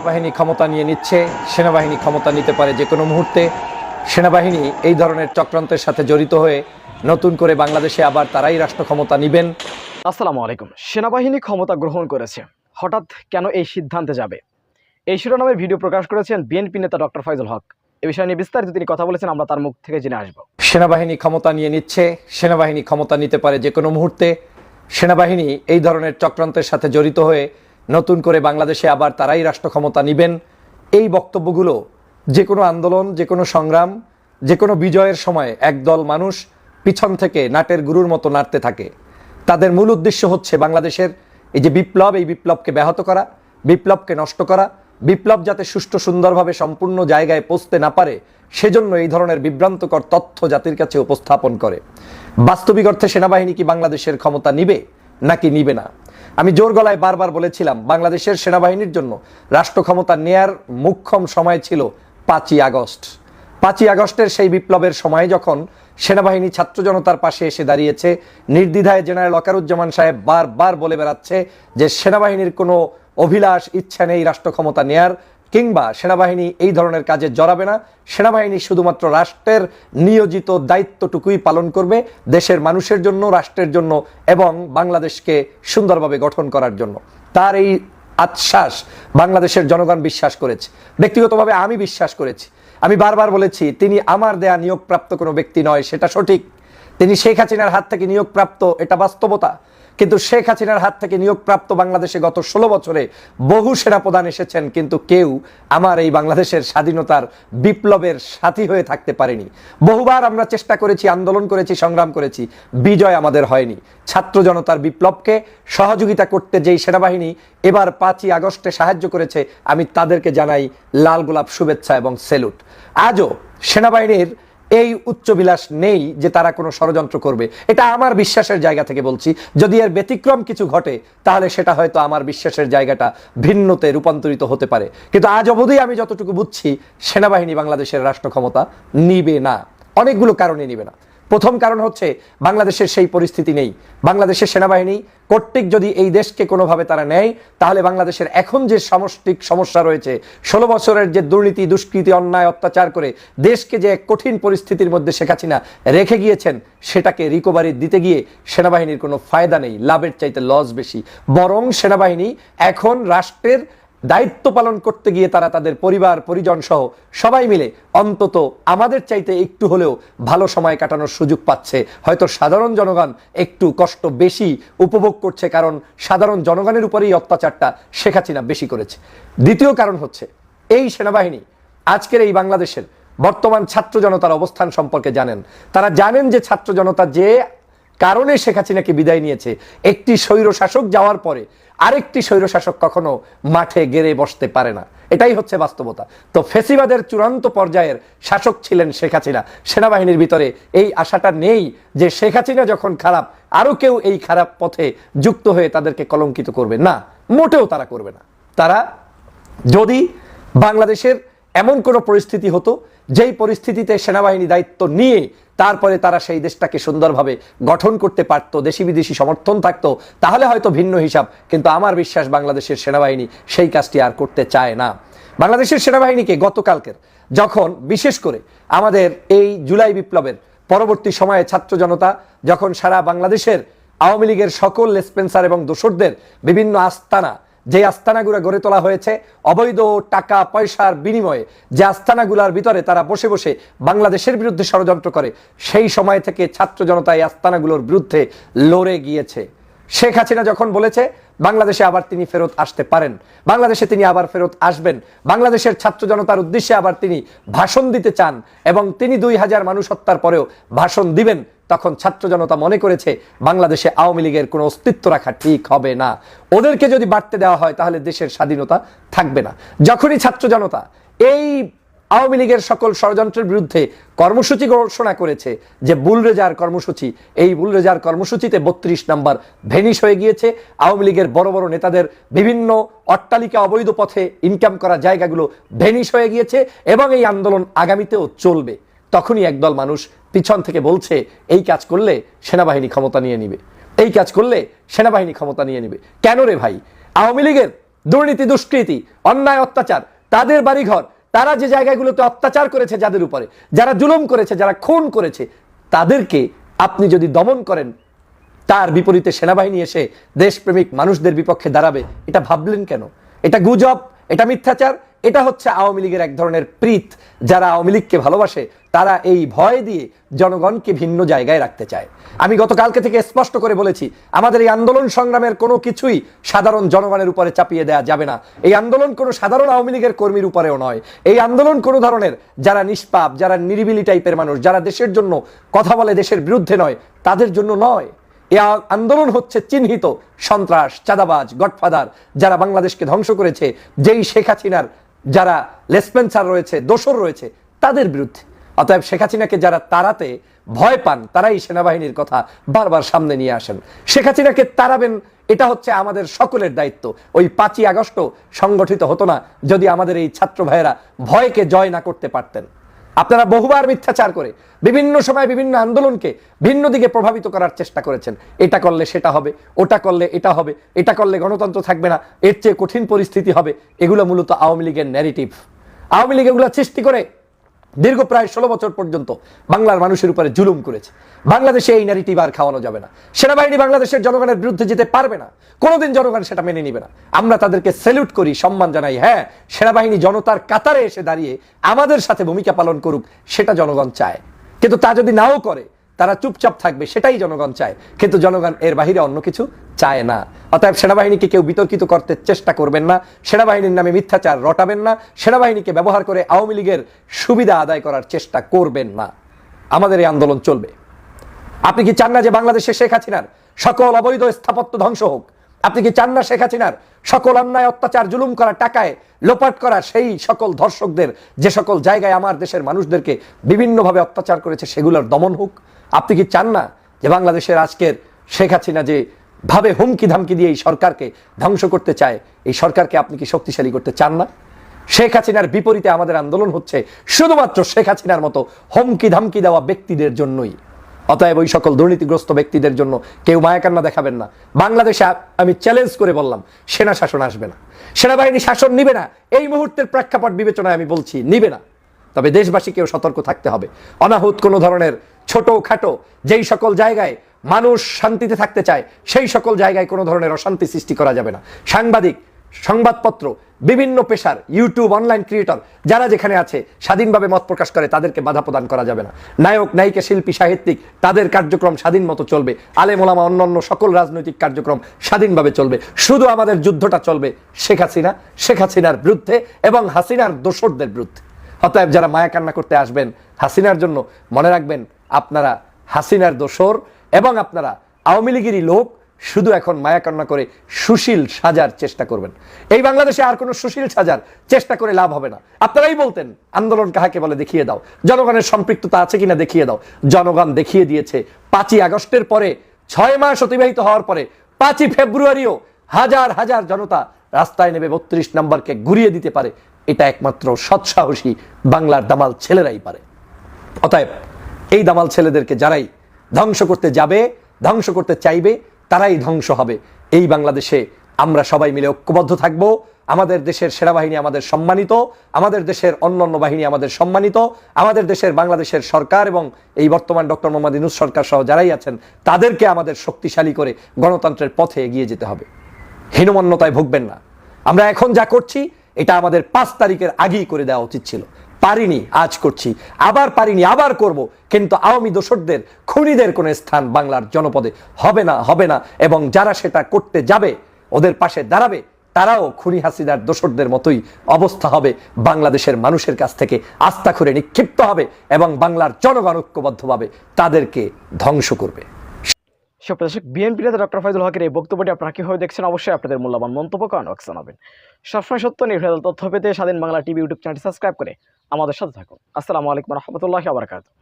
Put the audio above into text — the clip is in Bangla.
বাহিনী ক্ষমতা নিয়ে নিচ্ছে, সেনাবাহিনী ক্ষমতা নিতে পারে যে কোনো মুহূর্তে। সেনাবাহিনী এই ধরনের চক্রান্তের সাথে জড়িত হয়ে নতুন করে বাংলাদেশে আবার তারাই রাষ্ট্র ক্ষমতা নেবেন। আসসালামু আলাইকুম। সেনাবাহিনী ক্ষমতা গ্রহণ করেছে, হঠাৎ কেন এই সিদ্ধান্তে যাবে? এই শিরোনামে ভিডিও প্রকাশ করেছেন বিএনপি নেতা ডক্টর ফয়জুল হক। এ বিষয়ে নিয়ে বিস্তারিত তিনি কথা বলেছেন, আমরা তার মুখ থেকে জেনে আসব। সেনাবাহিনী ক্ষমতা নিয়ে নিচ্ছে, সেনাবাহিনী ক্ষমতা নিতে পারে যে কোনো মুহূর্তে। সেনাবাহিনী এই ধরনের চক্রান্তের সাথে জড়িত হয়ে নতুন করে বাংলাদেশে আবার তারাই রাষ্ট্র ক্ষমতা নেবেন। এই বক্তব্যগুলো যে কোনো আন্দোলন, যে কোনো সংগ্রাম, যে কোনো বিজয়ের সময় একদল মানুষ পিছন থেকে নাটের গুরুর মতো নাড়তে থাকে। তাদের মূল উদ্দেশ্য হচ্ছে বাংলাদেশের এই যে বিপ্লব, এই বিপ্লবকে ব্যাহত করা, বিপ্লবকে নষ্ট করা, বিপ্লব যাতে সুষ্ঠু সুন্দরভাবে সম্পূর্ণ জায়গায় পৌঁছতে না পারে সেজন্য এই ধরনের বিভ্রান্তকর তথ্য জাতির কাছে উপস্থাপন করে। বাস্তবিক অর্থে সেনাবাহিনী কি বাংলাদেশের ক্ষমতা নিবে নাকি নিবে না? আমি জোর গলায় বারবার বলেছিলাম, বাংলাদেশের সেনাবাহিনীর জন্য রাষ্ট্র ক্ষমতা নেয়ার মুখ্যম সময় ছিল 5ই আগস্ট। 5ই আগস্টের সেই বিপ্লবের সময় যখন সেনাবাহিনী ছাত্র জনতার পাশে এসে দাঁড়িয়েছে, নির্দ্বিধায় জেনারেল ওয়াকারুজ্জামান সাহেব বারবার বলে বেড়াচ্ছে যে সেনাবাহিনীর কোনো অভিলাষ ইচ্ছা নেই রাষ্ট্র ক্ষমতা নেয়ার, কিংবা সেনাবাহিনী এই ধরনের কাজে জড়াবে না। সেনাবাহিনী শুধুমাত্র রাষ্ট্রের নিয়োজিত দায়িত্বটুকুই পালন করবে, দেশের মানুষের জন্য, রাষ্ট্রের জন্য এবং বাংলাদেশকে সুন্দরভাবে গঠন করার জন্য। তার এই আশ্বাস বাংলাদেশের জনগণ বিশ্বাস করেছে, ব্যক্তিগতভাবে আমি বিশ্বাস করেছি। আমি বারবার বলেছি, তিনি আমার দেয়া নিয়োগপ্রাপ্ত কোনো ব্যক্তি নয়, সেটা সঠিক। তিনি শেখ হাসিনার হাত থেকে নিয়োগপ্রাপ্ত, এটা বাস্তবতা। কিন্তু শেখ হাসিনার হাত থেকে নিয়োগপ্রাপ্ত বাংলাদেশে গত 16 বছরে বহু সেনাপ্রধান এসেছেন, কিন্তু কেউ আমার এই বাংলাদেশের স্বাধীনতার বিপ্লবের সাথী হয়ে থাকতে পারেনি। বহুবার আমরা চেষ্টা করেছি, আন্দোলন করেছি, সংগ্রাম করেছি, বিজয় আমাদের হয়নি। ছাত্র জনতার বিপ্লবকে সহযোগিতা করতে যেই সেনাবাহিনী এবার 5ই আগস্টে সাহায্য করেছে, আমি তাদেরকে জানাই লাল গোলাপ শুভেচ্ছা এবং সেলুট। আজও সেনাবাহিনীর এই উচ্চবিলাস নেই যে তারা কোনো ষড়যন্ত্র করবে, এটা আমার বিশ্বাসের জায়গা থেকে বলছি। যদি এর ব্যতিক্রম কিছু ঘটে তাহলে সেটা হয়তো আমার বিশ্বাসের জায়গাটা ভিন্নতে রূপান্তরিত হতে পারে। কিন্তু আজ অবধি আমি যতটুকু বুঝছি, সেনাবাহিনী বাংলাদেশের রাষ্ট্র ক্ষমতা নিবে না। অনেকগুলো কারণে নিবে না। প্রথম কারণ হচ্ছে বাংলাদেশের সেই পরিস্থিতি নেই। বাংলাদেশের সেনাবাহিনী কর্তৃক যদি এই দেশকে কোনোভাবে তারা নেয়, তাহলে বাংলাদেশের এখন যে সামষ্টিক সমস্যা রয়েছে, 16 বছরের যে দুর্নীতি, দুষ্কৃতি, অন্যায়, অত্যাচার করে দেশকে যে কঠিন পরিস্থিতির মধ্যে শেখ হাসিনা রেখে গিয়েছেন, সেটাকে রিকভারি দিতে গিয়ে সেনাবাহিনীর কোনো ফায়দা নেই, লাভের চাইতে লস বেশি। বরং সেনাবাহিনী এখন রাষ্ট্রের দায়িত্ব পালন করতে গিয়ে তারা তাদের পরিবার পরিজন সহ সবাই মিলে অন্তত আমাদের চাইতে একটু হলেও ভালো সময় কাটানোর সুযোগ পাচ্ছে। হয়তো সাধারণ জনগণ একটু কষ্ট বেশি উপভোগ করছে, কারণ সাধারণ জনগণের উপরেই অত্যাচারটা শেখ হাসিনা বেশি করেছে। দ্বিতীয় কারণ হচ্ছে, এই সেনাবাহিনী আজকের এই বাংলাদেশের বর্তমান ছাত্র জনতার অবস্থান সম্পর্কে জানেন। তারা জানেন যে ছাত্র জনতা যে কারণে শেখ হাসিনাকে বিদায় নিয়েছে, একটি স্বৈরশাসক যাওয়ার পরে আরেকটি স্বৈরশাসক কখনো মাঠে গেড়ে বসতে পারে না। এটাই হচ্ছে বাস্তবতা। তো ফেসিবাদের চূড়ান্ত পর্যায়ের শাসক ছিলেন শেখ হাসিনা। সেনাবাহিনীর ভিতরে এই আশাটা নেই যে শেখ হাসিনা যখন খারাপ, আরো কেউ এই খারাপ পথে যুক্ত হয়ে তাদেরকে কলঙ্কিত করবে না, মোটেও তারা করবে না। তারা যদি বাংলাদেশের এমন কোনো পরিস্থিতি হতো যেই পরিস্থিতিতে সেনাবাহিনী দায়িত্ব নিয়ে তারপরে তারা সেই দেশটাকে সুন্দরভাবে গঠন করতে পারত, দেশি বিদেশি সমর্থন থাকতো, তাহলে হয়তো ভিন্ন হিসাব। কিন্তু আমার বিশ্বাস বাংলাদেশের সেনাবাহিনী সেই কাজটি আর করতে চায় না। বাংলাদেশের সেনাবাহিনীকে গতকালকের যখন বিশেষ করে আমাদের এই জুলাই বিপ্লবের পরবর্তী সময়ে ছাত্র জনতা যখন সারা বাংলাদেশের আওয়ামী লীগের সকল লেসপেন্সার এবং দোসরদের বিভিন্ন আস্তানা, যে আস্তানাগুলো গড়ে তোলা হয়েছে অবৈধ টাকা পয়সার বিনিময়ে, যে আস্তানাগুলোর ভিতরে তারা বসে বসে বাংলাদেশের বিরুদ্ধে ষড়যন্ত্র করে, সেই সময় থেকে ছাত্র জনতা এই আস্তানাগুলোর বিরুদ্ধে লড়ে গিয়েছে। শেখ হাসিনা যখন বলেছে বাংলাদেশে আবার তিনি ফেরত আসতে পারেন, বাংলাদেশে তিনি আবার ফেরত আসবেন, বাংলাদেশের ছাত্র জনতার উদ্দেশ্যে আবার তিনি ভাষণ দিতে চান এবং তিনি 2000 মানুষ হত্যার পরেও ভাষণ দিবেন, তখন ছাত্র জনতা মনে করেছে বাংলাদেশে আওয়ামী লীগের কোনো অস্তিত্ব রাখা ঠিক হবে না। ওদেরকে যদি বাড়তে দেওয়া হয় তাহলে দেশের স্বাধীনতা থাকবে না। যখনই ছাত্র জনতা এই আওয়ামী লীগের সকল ষড়যন্ত্রের বিরুদ্ধে কর্মসূচি ঘোষণা করেছে, যে বুলরেজার কর্মসূচি, এই বুলরেজার কর্মসূচিতে 32 নম্বর ভেনিশ হয়ে গিয়েছে। আওয়ামী লীগের বড় বড় নেতাদের বিভিন্ন অট্টালিকা, অবৈধ পথে ইনকাম করা জায়গাগুলো ভেনিশ হয়ে গিয়েছে এবং এই আন্দোলন আগামীতেও চলবে। তখনই একদল মানুষ পিছন থেকে বলছে এই কাজ করলে সেনাবাহিনী ক্ষমতা নিয়ে নিবে, এই কাজ করলে সেনাবাহিনী ক্ষমতা নিয়ে নিবে। কেন রে ভাই? আওয়ামী লীগের দুর্নীতি, দুষ্কৃতি, অন্যায়, অত্যাচার, তাদের বাড়িঘর, তারা যে জায়গাগুলোতে অত্যাচার করেছে, যাদের উপরে যারা জুলুম করেছে, যারা খুন করেছে, তাদেরকে আপনি যদি দমন করেন, তার বিপরীতে সেনাবাহিনী এসে দেশপ্রেমিক মানুষদের বিপক্ষে দাঁড়াবে, এটা ভাবলেন কেন? এটা গুজব, এটা মিথ্যাচার, এটা হচ্ছে আওয়ামী লীগের এক ধরনের প্রীত। যারা আওয়ামী লীগকে ভালোবাসে তারা এই ভয় দিয়ে জনগণকে ভিন্ন জায়গায় রাখতে চায়। আমি গতকালকে থেকে স্পষ্ট করে বলেছি, আমাদের এই আন্দোলন সংগ্রামের কোনো কিছুই সাধারণ জনগণের উপরে চাপিয়ে দেওয়া যাবে না। এই আন্দোলন কোনো সাধারণ আওয়ামী লীগের কর্মীর উপরেও নয়। এই আন্দোলন কোনো ধরনের যারা নিষ্পাপ, যারা নিরিবিলি টাইপের মানুষ, যারা দেশের জন্য কথা বলে, দেশের বিরুদ্ধে নয়, তাদের জন্য নয়। এই আন্দোলন হচ্ছে চিহ্নিত সন্ত্রাস, চাঁদাবাজ, গডফাদার, যারা বাংলাদেশকে ধ্বংস করেছে, যেই শেখ হাসিনার যারা লেসপেন্সার রয়েছে, দোসর রয়েছে, তাদের বিরুদ্ধে। অতএব শেখ হাসিনাকে যারা তাড়াতে ভয় পান, তারাই সেনাবাহিনীর কথা বারবার সামনে নিয়ে আসেন। শেখ হাসিনাকে তাড়াবেন, এটা হচ্ছে আমাদের সকলের দায়িত্ব। ওই 5ই আগস্ট সংগঠিত হতো না যদি আমাদের এই ছাত্র ভাইয়েরা ভয়কে জয় না করতে পারতেন। আপনারা বহুবার মিথ্যাচার করে বিভিন্ন সময় বিভিন্ন আন্দোলনকে ভিন্ন দিকে প্রভাবিত করার চেষ্টা করেছেন। এটা করলে সেটা হবে, ওটা করলে এটা হবে, এটা করলে গণতন্ত্র থাকবে না, এর চেয়ে কঠিন পরিস্থিতি হবে। এগুলো মূলত আওয়ামী লীগের ন্যারেটিভ। আওয়ামী লীগ এগুলো সৃষ্টি করে দীর্ঘ প্রায় 16 বছর পর্যন্ত বাংলার মানুষের উপরে জুলুম করেছে। বাংলাদেশে এই ন্যারেটিভ আর খাওয়ানো যাবে না। সেনাবাহিনী বাংলাদেশের জনগণের বিরুদ্ধে যেতে পারবে না, কোনোদিন জনগণ সেটা মেনে নিবে না। আমরা তাদেরকে স্যালুট করি, সম্মান জানাই। হ্যাঁ, সেনাবাহিনী জনতার কাতারে এসে দাঁড়িয়ে আমাদের সাথে ভূমিকা পালন করুক, সেটা জনগণ চায়। কিন্তু তা যদি নাও করে, তারা চুপচাপ থাকবে, সেটাই জনগণ চায়। কিন্তু জনগণ এর বাহিরে অন্য কিছু চায় না। অতএব সেনাবাহিনীকে কেউ বিতর্কিত করতে চেষ্টা করবেন না, সেনাবাহিনীর নামে মিথ্যাচার রটাবেন না, সেনাবাহিনীকে ব্যবহার করে আওয়ামী লীগের সুবিধা আদায় করার চেষ্টা করবেন না। আমাদের এই আন্দোলন চলবে। আপনি কি চান না যে বাংলাদেশে শেখ হাসিনার সকল অবৈধ স্থাপত্য ধ্বংস হোক? আপনি কি চান না শেখ হাসিনার সকল অন্যায়, অত্যাচার, জুলুম করা, টাকায় লোপাট করা সেই সকল ধর্ষকদের, যে সকল জায়গায় আমার দেশের মানুষদেরকে বিভিন্নভাবে অত্যাচার করেছে, সেগুলোর দমন হোক? আপনি কি চান না যে বাংলাদেশের আজকের শেখ হাসিনা যে ভাবে হুমকি ধামকি দিয়ে এই সরকারকে ধ্বংস করতে চায়, এই সরকারকে আপনি কি শক্তিশালী করতে চান না? শেখ হাসিনার বিপরীতে আমাদের আন্দোলন হচ্ছে শুধুমাত্র শেখ হাসিনার মতো হুমকি ধামকি দেওয়া ব্যক্তিদের জন্যই। অতএব ওই সকল দুর্নীতিগ্রস্ত ব্যক্তিদের জন্য কেউ মায়াকান্না দেখাবেন না। বাংলাদেশে আমি চ্যালেঞ্জ করে বললাম, সেনা শাসন আসবে না, সেনাবাহিনী শাসন নিবে না। এই মুহূর্তের প্রেক্ষাপট বিবেচনায় আমি বলছি, নিবে না। তবে দেশবাসীকেও সতর্ক থাকতে হবে। অনাহুত কোনো ধরনের ছোটখাটো যেই সকল জায়গায় মানুষ শান্তিতে থাকতে চায়, সেই সকল জায়গায় কোনো ধরনের অশান্তি সৃষ্টি করা যাবে না। সাংবাদিক, সংবাদপত্র, বিভিন্ন পেশার, ইউটিউব, অনলাইন ক্রিয়েটর যারা যেখানে আছে, স্বাধীনভাবে মত প্রকাশ করে, তাদেরকে বাধা প্রদান করা যাবে না। নায়ক, নায়িকা, শিল্পী, সাহিত্যিক, তাদের কার্যক্রম স্বাধীন মতো চলবে। আলেম ওলামা, অন্যান্য সকল রাজনৈতিক কার্যক্রম স্বাধীনভাবে চলবে। শুধু আমাদের যুদ্ধটা চলবে শেখ হাসিনা, শেখ হাসিনার বিরুদ্ধে এবং হাসিনার দোসরদের বিরুদ্ধে। অতএব যারা মায়া কান্না করতে আসবেন হাসিনার জন্য, মনে রাখবেন আপনারা হাসিনার দোসর এবং আপনারা আওয়ামী লীগেরই লোক। শুধু এখন মায়া কান্না করে সুশীল সাজার চেষ্টা করবেন। এই বাংলাদেশে আর কোনো সুশীল সাজার চেষ্টা করে লাভ হবে না। আপনারাই বলতেন আন্দোলন কাহাকে বলে, দেখিয়ে দাও। জনগণের সম্পৃক্ততা আছে কিনা দেখিয়ে দাও। জনগণ দেখিয়ে দিয়েছে। 5ই আগস্টের পরে 6 মাস অতিবাহিত হওয়ার পরে 5ই ফেব্রুয়ারিও হাজার হাজার জনতা রাস্তায় নেমে 32 নম্বরকে ঘুরিয়ে দিতে পারে। এটা একমাত্র সৎসাহসী বাংলার দামাল ছেলেরাই পারে। অতএব এই দামাল ছেলেদেরকে যারাই ধ্বংস করতে যাবে, ধ্বংস করতে চাইবে, তারাই ধ্বংস হবে। এই বাংলাদেশে আমরা সবাই মিলে ঐক্যবদ্ধ থাকব। আমাদের দেশের সেনাবাহিনী আমাদের সম্মানিত, আমাদের দেশের অন্যান্য বাহিনী আমাদের সম্মানিত, আমাদের দেশের বাংলাদেশের সরকার এবং এই বর্তমান ডক্টর মোহাম্মদ ইউনূস সরকার সহ যারাই আছেন, তাদেরকে আমাদের শক্তিশালী করে গণতন্ত্রের পথে এগিয়ে যেতে হবে। হীনমন্যতায় ভুগবেন না। আমরা এখন যা করছি এটা আমাদের 5 তারিখের আগেই করে দেওয়া উচিত ছিল। পারিনি, আজ করছি। আবার পারিনি, আবার করব। কিন্তু আওয়ামী দোসরদের, খুনিদের কোনো স্থান বাংলার জনপদে হবে না, হবে না। এবং যারা সেটা করতে যাবে, ওদের পাশে দাঁড়াবে, তারাও খুনি হাসিনার দোসরদের মতোই অবস্থা হবে। বাংলাদেশের মানুষের কাছ থেকে আস্থা করে নিক্ষিপ্ত হবে এবং বাংলার জনগণ ঐক্যবদ্ধভাবে তাদেরকে ধ্বংস করবে। সুপ্রদর্শক, বিএনপি নেতা ডক্টর ফাইজুল হকের এই বক্তব্যটি আপনারা কিভাবে দেখছেন, অবশ্যই আপনাদের মূল্যবান মন্তব্য কমেন্ট বক্সে জানাবেন। সবসময় সত্য নির্ভেজাল তথ্য পেতে স্বাধীন বাংলা টিভি ইউটিউব চ্যানেলটি সাবস্ক্রাইব করে আমাদের সাথে থাকুন। আসসালামু আলাইকুম রহমতুল্লাহি ওয়া বারাকাতুহু।